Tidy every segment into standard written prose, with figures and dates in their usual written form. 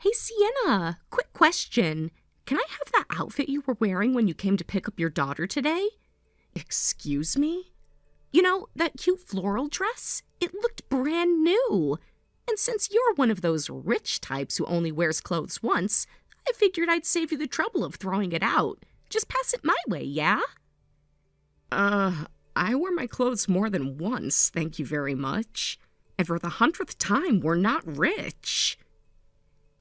Hey, Sienna, quick question. Can I have that outfit you were wearing when you came to pick up your daughter today? Excuse me? You know, that cute floral dress? It looked brand new. And since you're one of those rich types who only wears clothes once, I figured I'd save you the trouble of throwing it out. Just pass it my way, yeah? I wear my clothes more than once, thank you very much. And for the 100th time, we're not rich.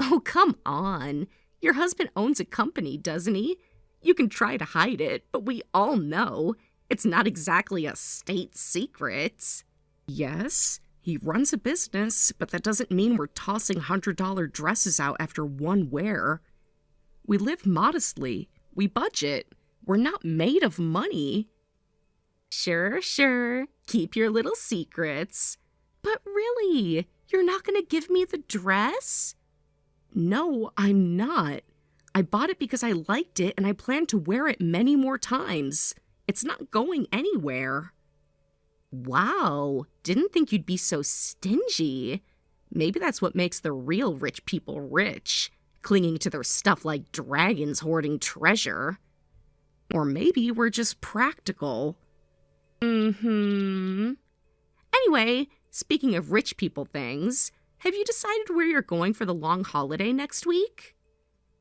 Oh, come on. Your husband owns a company, doesn't he? You can try to hide it, but we all know it's not exactly a state secret. Yes, he runs a business, but that doesn't mean we're tossing $100 dresses out after one wear. We live modestly. We budget. We're not made of money. Sure. Keep your little secrets. But really, you're not going to give me the dress? No, I'm not. I bought it because I liked it and I plan to wear it many more times. It's not going anywhere. Wow, didn't think you'd be so stingy. Maybe that's what makes the real rich people rich, clinging to their stuff like dragons hoarding treasure. Or maybe we're just practical. Anyway, speaking of rich people things, have you decided where you're going for the long holiday next week?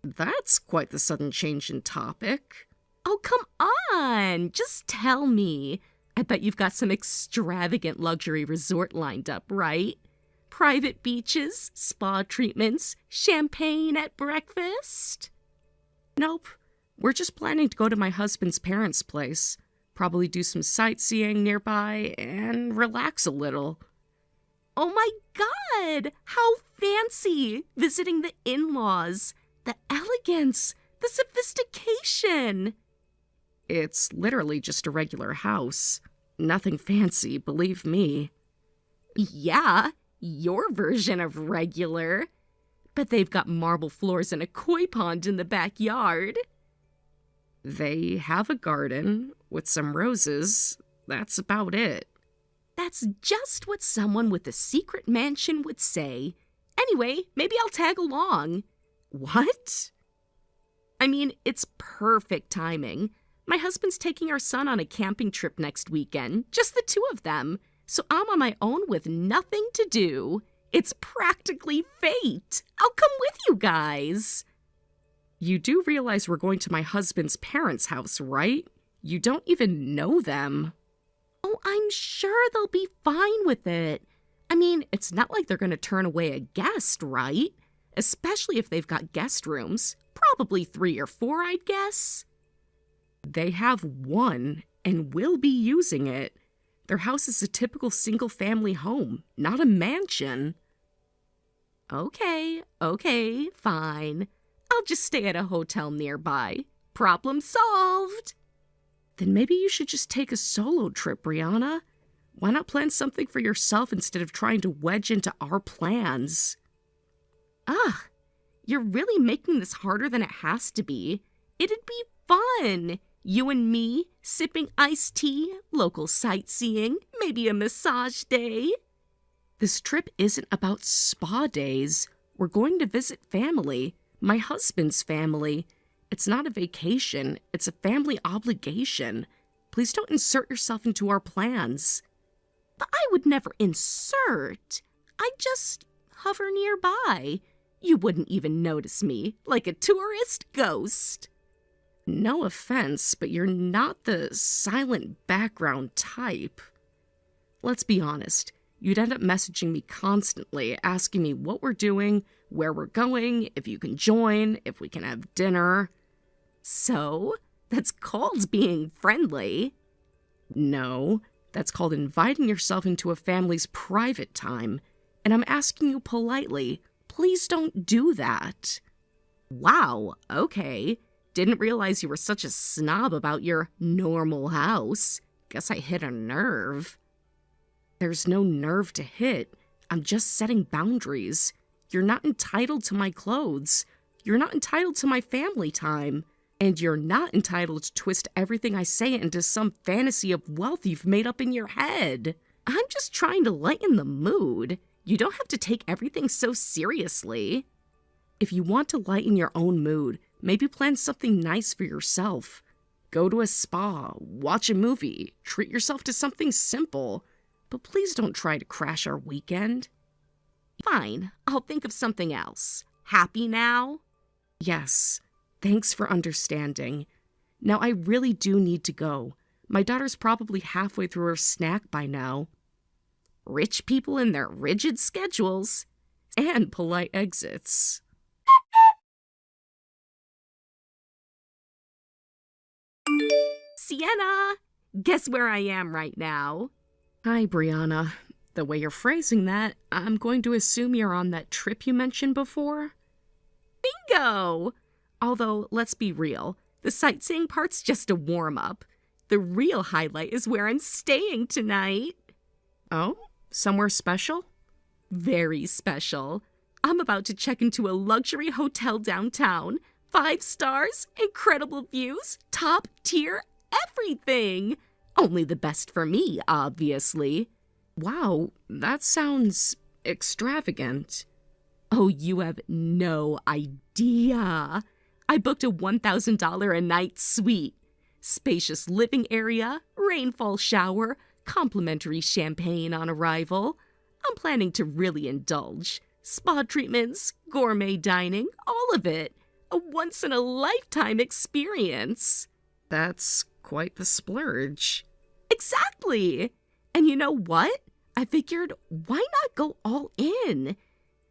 That's quite the sudden change in topic. Oh, come on! Just tell me. I bet you've got some extravagant luxury resort lined up, right? Private beaches, spa treatments, champagne at breakfast? Nope. We're just planning to go to my husband's parents' place. Probably do some sightseeing nearby and relax a little. Oh my God! How fancy! Visiting the in-laws. The elegance. The sophistication. It's literally just a regular house. Nothing fancy, believe me. Yeah, your version of regular. But they've got marble floors and a koi pond in the backyard. They have a garden with some roses. That's about it. That's just what someone with a secret mansion would say. Anyway, maybe I'll tag along. What? I mean, it's perfect timing. My husband's taking our son on a camping trip next weekend, just the two of them. So I'm on my own with nothing to do. It's practically fate. I'll come with you guys. You do realize we're going to my husband's parents' house, right? You don't even know them. Oh, I'm sure they'll be fine with it. I mean, it's not like they're going to turn away a guest, right? Especially if they've got guest rooms. Probably 3 or 4, I'd guess. They have one and will be using it. Their house is a typical single-family home, not a mansion. Okay, fine. I'll just stay at a hotel nearby. Problem solved. Then maybe you should just take a solo trip, Brianna. Why not plan something for yourself instead of trying to wedge into our plans? You're really making this harder than it has to be. It'd be fun. You and me, sipping iced tea, local sightseeing, maybe a massage day. This trip isn't about spa days. We're going to visit family, my husband's family. It's not a vacation, it's a family obligation. Please don't insert yourself into our plans. But I would never insert. I'd just hover nearby. You wouldn't even notice me, like a tourist ghost. No offense, but you're not the silent background type. Let's be honest, you'd end up messaging me constantly, asking me what we're doing, where we're going, if you can join, if we can have dinner. So, that's called being friendly. No, that's called inviting yourself into a family's private time. And I'm asking you politely, please don't do that. Wow, okay. Didn't realize you were such a snob about your normal house. Guess I hit a nerve. There's no nerve to hit. I'm just setting boundaries. You're not entitled to my clothes. You're not entitled to my family time. And you're not entitled to twist everything I say into some fantasy of wealth you've made up in your head. I'm just trying to lighten the mood. You don't have to take everything so seriously. If you want to lighten your own mood, maybe plan something nice for yourself. Go to a spa, watch a movie, treat yourself to something simple. But please don't try to crash our weekend. Fine, I'll think of something else. Happy now? Yes, thanks for understanding. Now I really do need to go. My daughter's probably halfway through her snack by now. Rich people and their rigid schedules. And polite exits. Sienna! Guess where I am right now? Hi, Brianna. The way you're phrasing that, I'm going to assume you're on that trip you mentioned before? Bingo! Although, let's be real, the sightseeing part's just a warm-up. The real highlight is where I'm staying tonight. Oh? Somewhere special? Very special. I'm about to check into a luxury hotel downtown. 5 stars, incredible views, top tier, everything. Only the best for me, obviously. Wow, that sounds extravagant. Oh, you have no idea. I booked a $1,000 a night suite. Spacious living area, rainfall shower, complimentary champagne on arrival. I'm planning to really indulge. Spa treatments, gourmet dining, all of it. A once-in-a-lifetime experience. That's quite the splurge. Exactly. And you know what? I figured, why not go all in?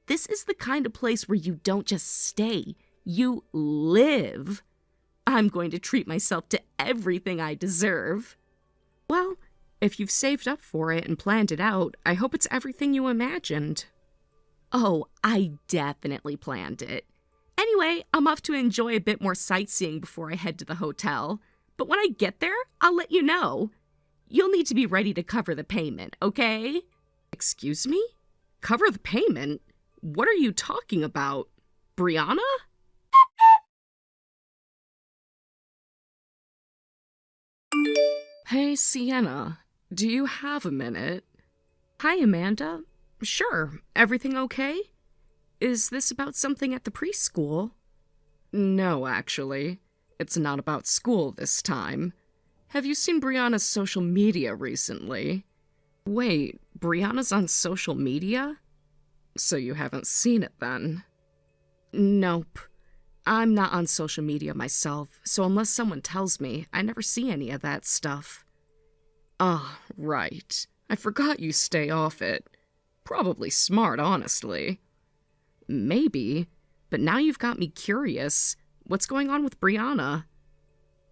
This is the kind of place where you don't just stay, you live. I'm going to treat myself to everything I deserve. Well, if you've saved up for it and planned it out, I hope it's everything you imagined. Oh, I definitely planned it. Anyway, I'm off to enjoy a bit more sightseeing before I head to the hotel. But when I get there, I'll let you know. You'll need to be ready to cover the payment, okay? Excuse me? Cover the payment? What are you talking about? Brianna? Hey, Sienna. Do you have a minute? Hi, Amanda. Sure. Everything okay? Is this about something at the preschool? No, actually. It's not about school this time. Have you seen Brianna's social media recently? Wait, Brianna's on social media? So you haven't seen it then? Nope. I'm not on social media myself, so unless someone tells me, I never see any of that stuff. Ah, right. I forgot you stay off it. Probably smart, honestly. Maybe, but now you've got me curious. What's going on with Brianna?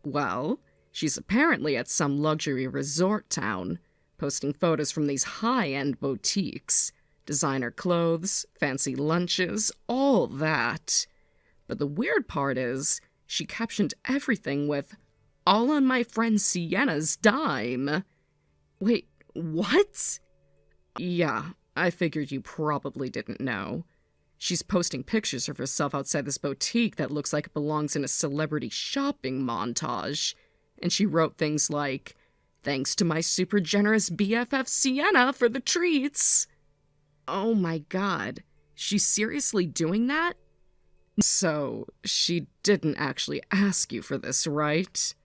Well, she's apparently at some luxury resort town, posting photos from these high-end boutiques. Designer clothes, fancy lunches, all that. But the weird part is, she captioned everything with, "All on my friend Sienna's dime." Wait, what? Yeah, I figured you probably didn't know. She's posting pictures of herself outside this boutique that looks like it belongs in a celebrity shopping montage. And she wrote things like, "Thanks to my super generous BFF Sienna for the treats." Oh my god, she's seriously doing that? So, she didn't actually ask you for this, right?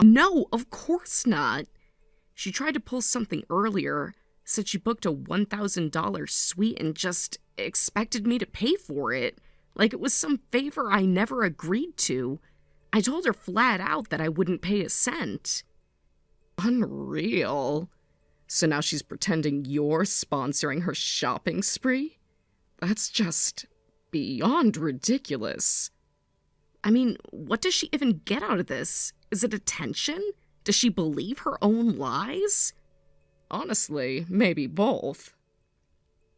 No, of course not. She tried to pull something earlier, said she booked a $1,000 suite and just expected me to pay for it, like it was some favor I never agreed to. I told her flat out that I wouldn't pay a cent. Unreal. So now she's pretending you're sponsoring her shopping spree? That's just beyond ridiculous. I mean, what does she even get out of this? Is it attention? Does she believe her own lies? Honestly, maybe both.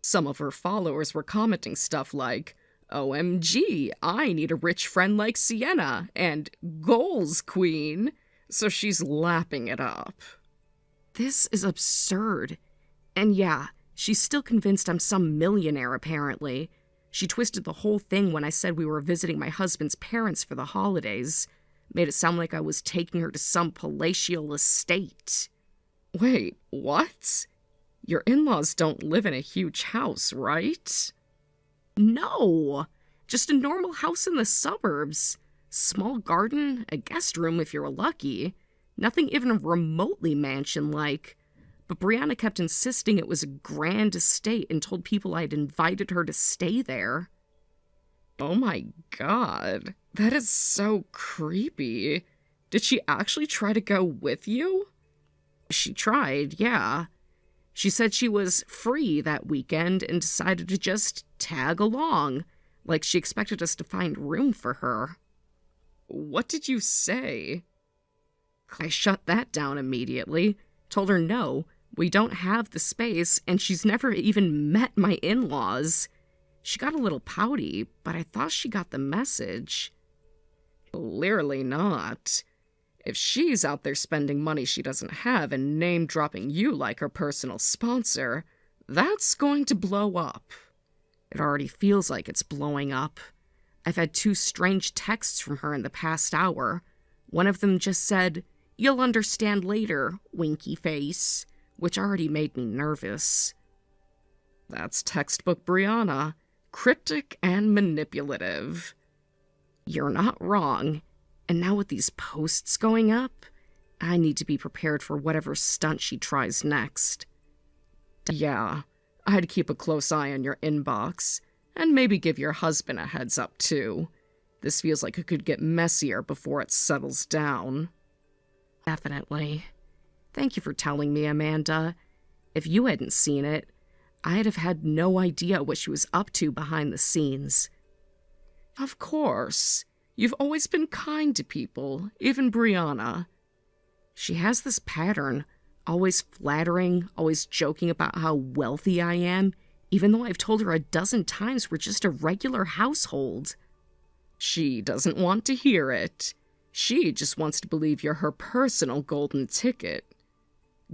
Some of her followers were commenting stuff like, "OMG, I need a rich friend like Sienna," and "Goals, queen," so she's lapping it up. This is absurd. And yeah, she's still convinced I'm some millionaire, apparently. She twisted the whole thing when I said we were visiting my husband's parents for the holidays. Made it sound like I was taking her to some palatial estate. Wait, what? Your in-laws don't live in a huge house, right? No. Just a normal house in the suburbs. Small garden, a guest room if you're lucky. Nothing even remotely mansion-like. But Brianna kept insisting it was a grand estate and told people I'd invited her to stay there. Oh my god, that is so creepy. Did she actually try to go with you? She tried, yeah. She said she was free that weekend and decided to just tag along, like she expected us to find room for her. What did you say? I shut that down immediately, told her no, we don't have the space, and she's never even met my in-laws. She got a little pouty, but I thought she got the message. Clearly not. If she's out there spending money she doesn't have and name-dropping you like her personal sponsor, that's going to blow up. It already feels like it's blowing up. I've had 2 strange texts from her in the past hour. One of them just said, "You'll understand later, winky face," which already made me nervous. That's textbook Brianna. Cryptic and manipulative. You're not wrong. And now with these posts going up, I need to be prepared for whatever stunt she tries next. Yeah, I'd keep a close eye on your inbox, and maybe give your husband a heads up too. This feels like it could get messier before it settles down. Definitely. Thank you for telling me, Amanda. If you hadn't seen it, I'd have had no idea what she was up to behind the scenes. Of course. You've always been kind to people, even Brianna. She has this pattern, always flattering, always joking about how wealthy I am, even though I've told her a dozen times we're just a regular household. She doesn't want to hear it. She just wants to believe you're her personal golden ticket.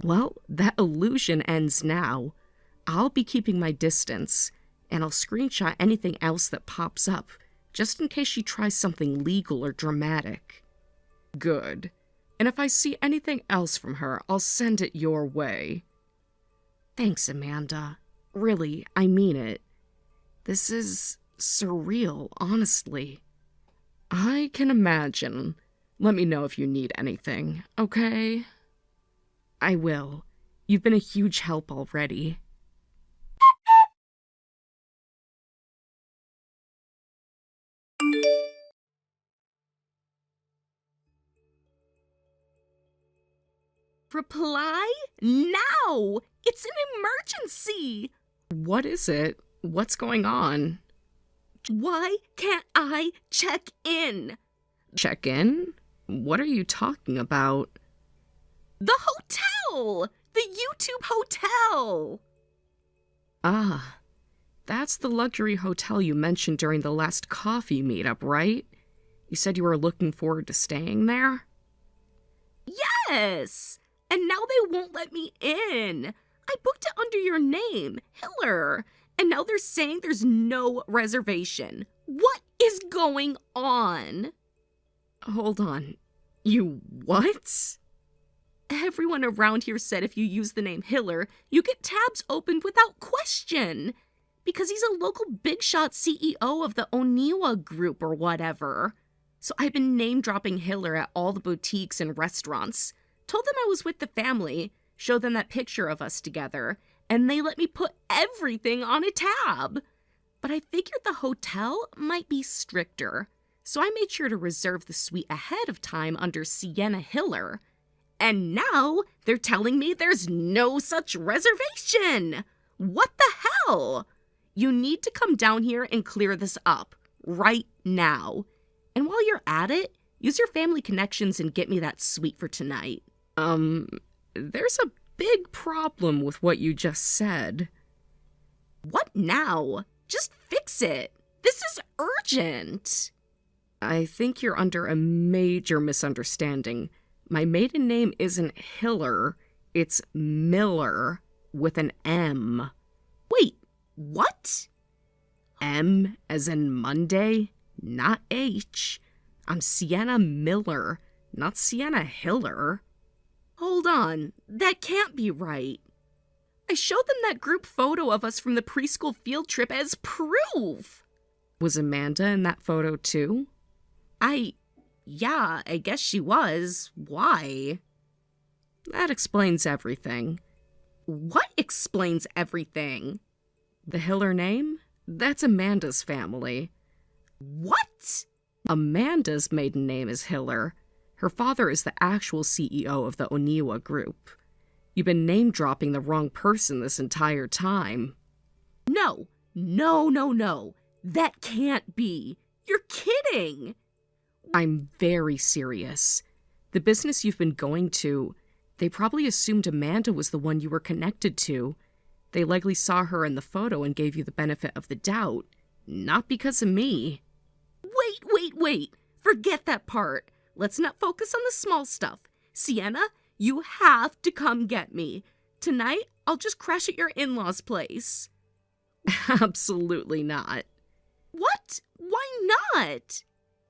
Well, that illusion ends now. I'll be keeping my distance, and I'll screenshot anything else that pops up, just in case she tries something legal or dramatic. Good. And if I see anything else from her, I'll send it your way. Thanks, Amanda. Really, I mean it. This is surreal, honestly. I can imagine. Let me know if you need anything, okay? I will. You've been a huge help already. Reply now! It's an emergency! What is it? What's going on? Why can't I check in? Check in? What are you talking about? The hotel! The YouTube hotel! Ah, that's the luxury hotel you mentioned during the last coffee meetup, right? You said you were looking forward to staying there? Yes! And now they won't let me in. I booked it under your name, Hiller, and now they're saying there's no reservation. What is going on? Hold on. You what? Everyone around here said if you use the name Hiller, you get tabs opened without question. Because he's a local big shot CEO of the Oniwa group or whatever. So I've been name-dropping Hiller at all the boutiques and restaurants. Told them I was with the family, showed them that picture of us together, and they let me put everything on a tab. But I figured the hotel might be stricter, so I made sure to reserve the suite ahead of time under Sienna Hiller. And now they're telling me there's no such reservation. What the hell? You need to come down here and clear this up right now. And while you're at it, use your family connections and get me that suite for tonight. There's a big problem with what you just said. What now? Just fix it. This is urgent. I think you're under a major misunderstanding. My maiden name isn't Hiller, it's Miller with an M. Wait, what? M as in Monday, not H. I'm Sienna Miller, not Sienna Hiller. Hold on, that can't be right. I showed them that group photo of us from the preschool field trip as proof. Was Amanda in that photo too? Yeah, I guess she was. Why? That explains everything. What explains everything? The Hiller name? That's Amanda's family. What? Amanda's maiden name is Hiller. Her father is the actual CEO of the Oniwa Group. You've been name-dropping the wrong person this entire time. No. That can't be. You're kidding. I'm very serious. The business you've been going to, they probably assumed Amanda was the one you were connected to. They likely saw her in the photo and gave you the benefit of the doubt. Not because of me. Wait. Forget that part. Let's not focus on the small stuff. Sienna, you have to come get me. Tonight, I'll just crash at your in-laws' place. Absolutely not. What? Why not?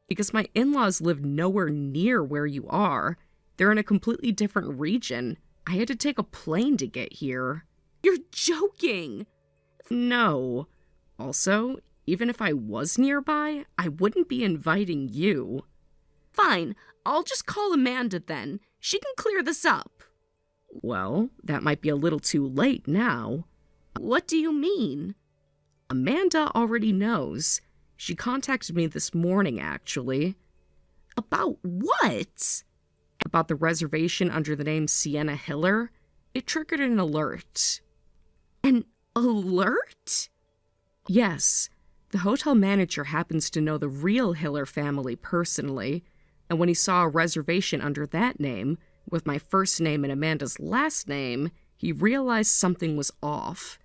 Because my in-laws live nowhere near where you are. They're in a completely different region. I had to take a plane to get here. You're joking. No. Also, even if I was nearby, I wouldn't be inviting you. Fine, I'll just call Amanda then. She can clear this up. Well, that might be a little too late now. What do you mean? Amanda already knows. She contacted me this morning, actually. About what? About the reservation under the name Sienna Hiller. It triggered an alert. An alert? Yes. The hotel manager happens to know the real Hiller family personally, and when he saw a reservation under that name, with my first name and Amanda's last name, he realized something was off.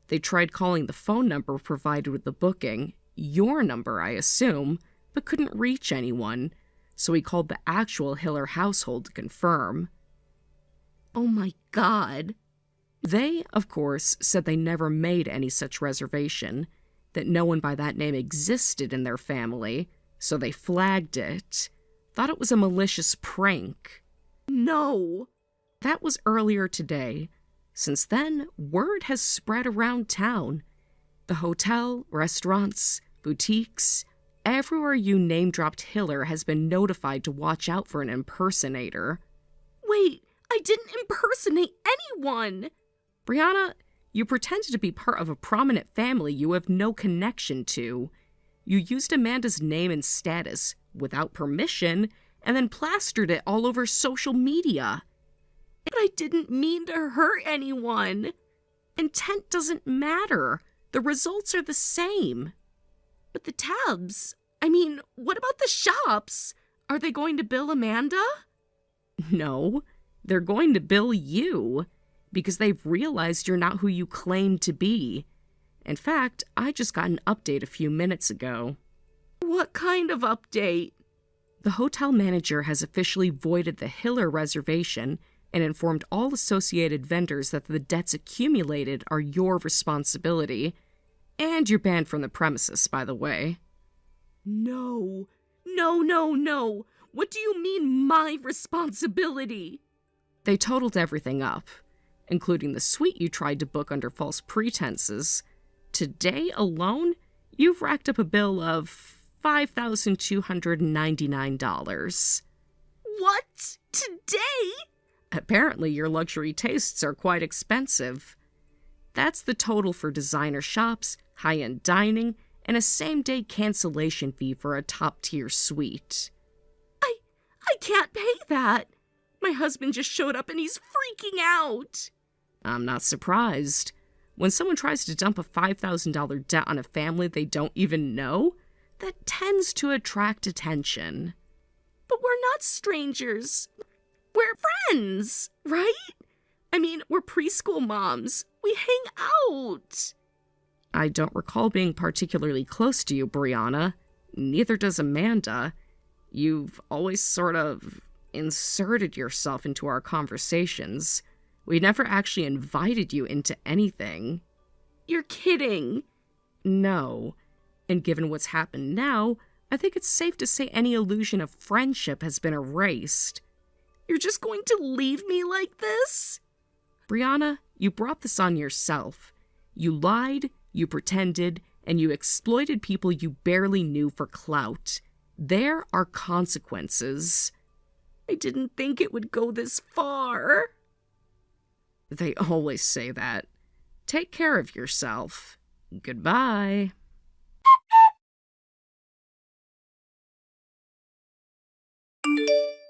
They tried calling the phone number provided with the booking, your number, I assume, but couldn't reach anyone, so he called the actual Hiller household to confirm. Oh my God. They, of course, said they never made any such reservation, that no one by that name existed in their family, so they flagged it. Thought it was a malicious prank. No. That was earlier today. Since then, word has spread around town. The hotel, restaurants, boutiques, everywhere you name-dropped Hiller has been notified to watch out for an impersonator. Wait, I didn't impersonate anyone! Brianna, you pretended to be part of a prominent family you have no connection to. You used Amanda's name and status, without permission, and then plastered it all over social media. But I didn't mean to hurt anyone. Intent doesn't matter. The results are the same. But the tabs, what about the shops? Are they going to bill Amanda? No, they're going to bill you, because they've realized you're not who you claim to be. In fact, I just got an update a few minutes ago. What kind of update? The hotel manager has officially voided the Hiller reservation and informed all associated vendors that the debts accumulated are your responsibility. And you're banned from the premises, by the way. No. What do you mean, my responsibility? They totaled everything up, including the suite you tried to book under false pretenses. Today alone, you've racked up a bill of $5,299. What? Today? Apparently your luxury tastes are quite expensive. That's the total for designer shops, high-end dining, and a same-day cancellation fee for a top-tier suite. I can't pay that. My husband just showed up and he's freaking out. I'm not surprised. When someone tries to dump a $5,000 debt on a family they don't even know, that tends to attract attention. But we're not strangers. We're friends, right? We're preschool moms. We hang out. I don't recall being particularly close to you, Brianna. Neither does Amanda. You've always sort of inserted yourself into our conversations. We never actually invited you into anything. You're kidding. No. And given what's happened now, I think it's safe to say any illusion of friendship has been erased. You're just going to leave me like this? Brianna, you brought this on yourself. You lied, you pretended, and you exploited people you barely knew for clout. There are consequences. I didn't think it would go this far. They always say that. Take care of yourself. Goodbye.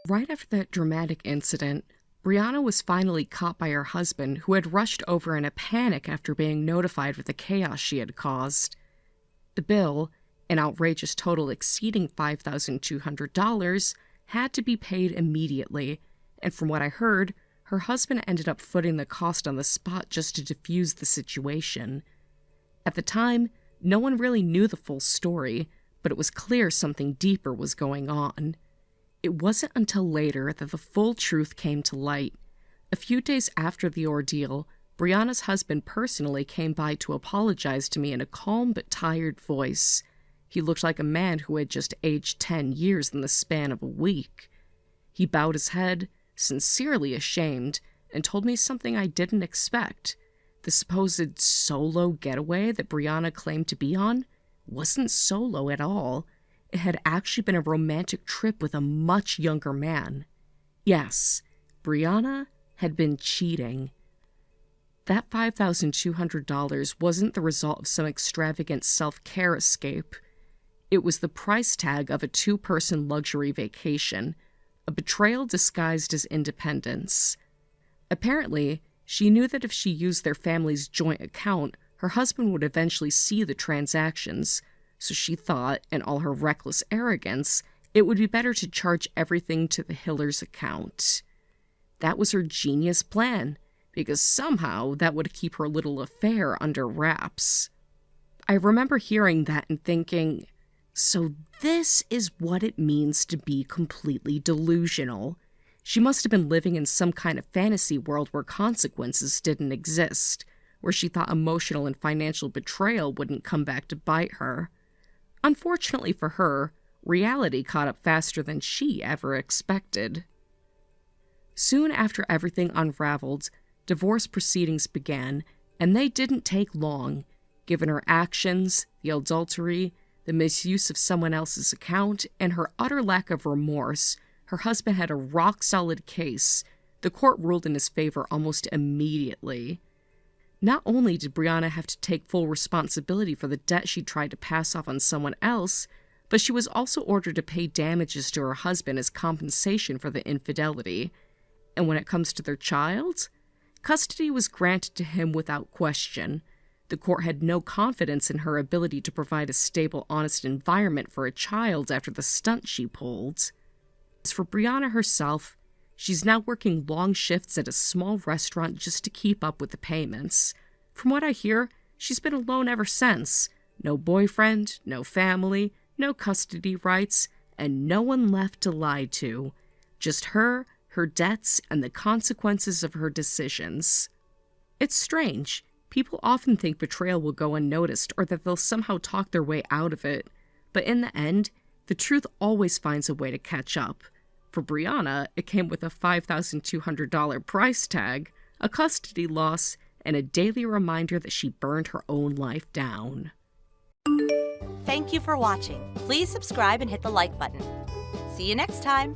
Right after that dramatic incident, Brianna was finally caught by her husband, who had rushed over in a panic after being notified of the chaos she had caused. The bill, an outrageous total exceeding $5,200, had to be paid immediately, and from what I heard, her husband ended up footing the cost on the spot just to defuse the situation. At the time, no one really knew the full story, but it was clear something deeper was going on. It wasn't until later that the full truth came to light. A few days after the ordeal, Brianna's husband personally came by to apologize to me in a calm but tired voice. He looked like a man who had just aged 10 years in the span of a week. He bowed his head, sincerely ashamed, and told me something I didn't expect. The supposed solo getaway that Brianna claimed to be on wasn't solo at all. It had actually been a romantic trip with a much younger man. Yes, Brianna had been cheating. That $5,200 wasn't the result of some extravagant self-care escape. It was the price tag of a two-person luxury vacation, a betrayal disguised as independence. Apparently, she knew that if she used their family's joint account, her husband would eventually see the transactions, so she thought, in all her reckless arrogance, it would be better to charge everything to the Hillers' account. That was her genius plan, because somehow that would keep her little affair under wraps. I remember hearing that and thinking, so this is what it means to be completely delusional. She must have been living in some kind of fantasy world where consequences didn't exist, where she thought emotional and financial betrayal wouldn't come back to bite her. Unfortunately for her, reality caught up faster than she ever expected. Soon after everything unraveled, divorce proceedings began, and they didn't take long. Given her actions, the adultery, the misuse of someone else's account, and her utter lack of remorse, her husband had a rock-solid case. The court ruled in his favor almost immediately. Not only did Brianna have to take full responsibility for the debt she tried to pass off on someone else, but she was also ordered to pay damages to her husband as compensation for the infidelity. And when it comes to their child, custody was granted to him without question. The court had no confidence in her ability to provide a stable, honest environment for a child after the stunt she pulled. As for Brianna herself, she's now working long shifts at a small restaurant just to keep up with the payments. From what I hear, she's been alone ever since. No boyfriend, no family, no custody rights, and no one left to lie to. Just her debts, and the consequences of her decisions. It's strange. People often think betrayal will go unnoticed or that they'll somehow talk their way out of it. But in the end, the truth always finds a way to catch up. For Brianna, it came with a $5,200 price tag, a custody loss, and a daily reminder that she burned her own life down. Thank you for watching. Please subscribe and hit the like button. See you next time.